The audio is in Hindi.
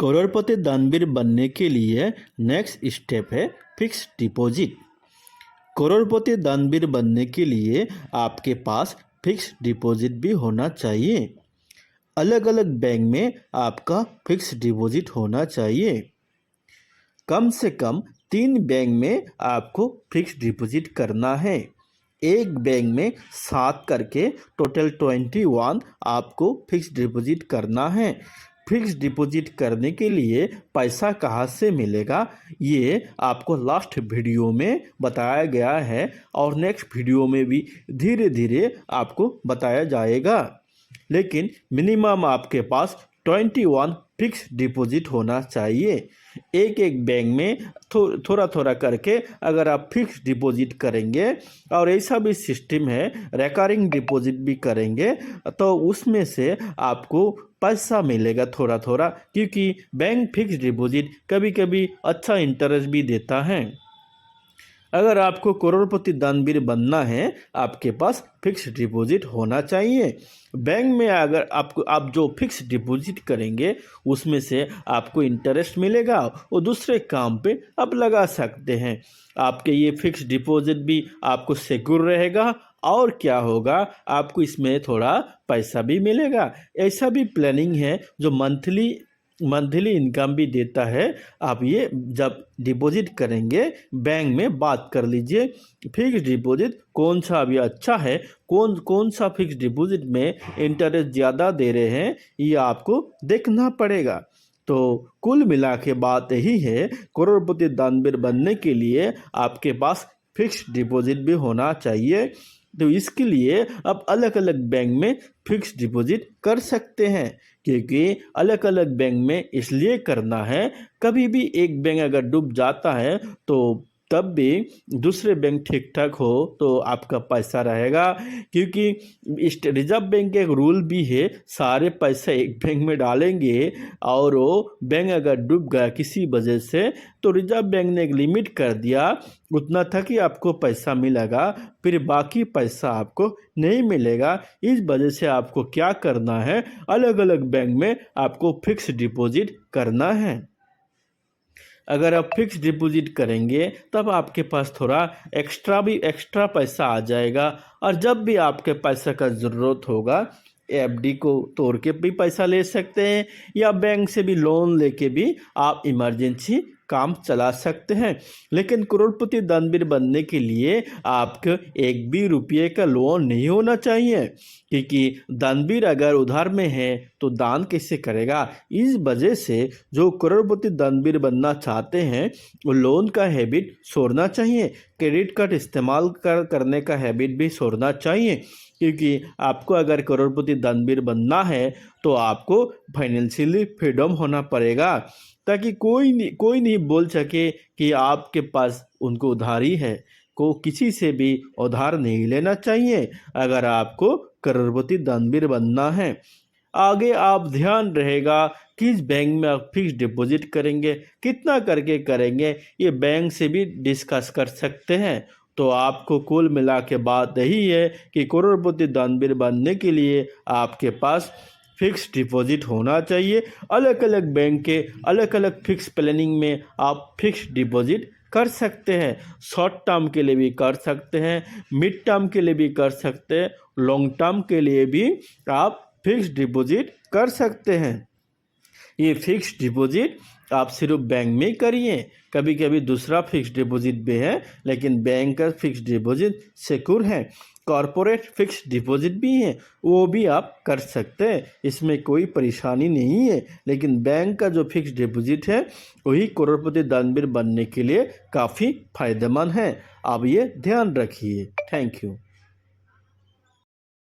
करोड़पति दानवीर बनने के लिए नेक्स्ट स्टेप है फिक्स डिपॉजिट। करोड़पति दानवीर बनने के लिए आपके पास फिक्स डिपॉजिट भी होना चाहिए। अलग अलग बैंक में आपका फिक्स डिपॉजिट होना चाहिए। कम से कम 3 बैंक में आपको फिक्स डिपॉजिट करना है। एक बैंक में 7 करके टोटल 21 आपको फिक्स डिपॉजिट करना है। फिक्स डिपॉजिट करने के लिए पैसा कहाँ से मिलेगा ये आपको लास्ट वीडियो में बताया गया है और नेक्स्ट वीडियो में भी धीरे धीरे आपको बताया जाएगा। लेकिन मिनिमम आपके पास 21 फिक्स डिपॉजिट होना चाहिए। एक एक बैंक में थोड़ा थोड़ा करके अगर आप फिक्स डिपॉजिट करेंगे और ऐसा भी सिस्टम है रिकरिंग डिपॉजिट भी करेंगे तो उसमें से आपको पैसा मिलेगा थोड़ा थोड़ा, क्योंकि बैंक फिक्स डिपॉजिट कभी कभी अच्छा इंटरेस्ट भी देता है। अगर आपको करोड़पति दानवीर बनना है आपके पास फिक्स डिपॉजिट होना चाहिए। बैंक में अगर आप जो फिक्स डिपॉजिट करेंगे उसमें से आपको इंटरेस्ट मिलेगा और दूसरे काम पे आप लगा सकते हैं। आपके ये फिक्स डिपॉजिट भी आपको सिक्योर रहेगा और क्या होगा आपको इसमें थोड़ा पैसा भी मिलेगा। ऐसा भी प्लानिंग है जो मंथली इनकम भी देता है। आप ये जब डिपॉजिट करेंगे बैंक में बात कर लीजिए फिक्स डिपॉजिट कौन सा अभी अच्छा है, कौन सा फिक्स डिपॉजिट में इंटरेस्ट ज़्यादा दे रहे हैं ये आपको देखना पड़ेगा। तो कुल मिला के बात यही है करोड़पति दानवीर बनने के लिए आपके पास फिक्स डिपॉजिट भी होना चाहिए। तो इसके लिए आप अलग अलग बैंक में फिक्स डिपॉजिट कर सकते हैं, क्योंकि अलग अलग बैंक में इसलिए करना है कभी भी एक बैंक अगर डूब जाता है तो तब भी दूसरे बैंक ठीक ठाक हो तो आपका पैसा रहेगा। क्योंकि इस रिजर्व बैंक का एक रूल भी है सारे पैसे एक बैंक में डालेंगे और वो बैंक अगर डूब गया किसी वजह से तो रिजर्व बैंक ने एक लिमिट कर दिया उतना था कि आपको पैसा मिलेगा, फिर बाकी पैसा आपको नहीं मिलेगा। इस वजह से आपको क्या करना है अलग अलग बैंक में आपको फिक्स डिपॉजिट करना है। अगर आप फिक्स डिपॉजिट करेंगे तब आपके पास थोड़ा एक्स्ट्रा पैसा आ जाएगा और जब भी आपके पैसा का ज़रूरत होगा एफडी को तोड़ के भी पैसा ले सकते हैं या बैंक से भी लोन लेके भी आप इमरजेंसी काम चला सकते हैं। लेकिन करोड़पति दानवीर बनने के लिए आपको एक भी रुपये का लोन नहीं होना चाहिए, क्योंकि दानवीर अगर उधार में है तो दान कैसे करेगा। इस वजह से जो करोड़पति दानवीर बनना चाहते हैं वो लोन का हैबिट छोड़ना चाहिए, क्रेडिट कार्ड इस्तेमाल करने का हैबिट भी छोड़ना चाहिए। क्योंकि आपको अगर करोड़पति दानवीर बनना है तो आपको फाइनेंशियली फ्रीडम होना पड़ेगा, ताकि कोई नहीं बोल सके कि आपके पास उनको उधारी है। को किसी से भी उधार नहीं लेना चाहिए अगर आपको करोड़पति दानवीर बनना है। आगे आप ध्यान रहेगा किस बैंक में आप फिक्स डिपॉजिट करेंगे, कितना करके करेंगे, ये बैंक से भी डिस्कस कर सकते हैं। तो आपको कुल मिला के बात यही है कि करोड़पति दानवीर बनने के लिए आपके पास फिक्स डिपॉजिट होना चाहिए। अलग अलग बैंक के अलग अलग फिक्स प्लानिंग में आप फिक्स डिपॉजिट कर सकते हैं। शॉर्ट टर्म के लिए भी कर सकते हैं, मिड टर्म के लिए भी कर सकते हैं, लॉन्ग टर्म के लिए भी आप फिक्स डिपॉजिट कर सकते हैं। ये फिक्स डिपॉजिट आप सिर्फ बैंक में करिए, कभी कभी दूसरा फिक्स डिपॉजिट भी है लेकिन बैंक का फिक्स डिपॉजिट सिक्योर है। कॉरपोरेट फिक्स डिपॉजिट भी है वो भी आप कर सकते हैं, इसमें कोई परेशानी नहीं है। लेकिन बैंक का जो फिक्स डिपॉजिट है वही करोड़पति दानवीर बनने के लिए काफ़ी फायदेमंद है। आप ये ध्यान रखिए। Thank you.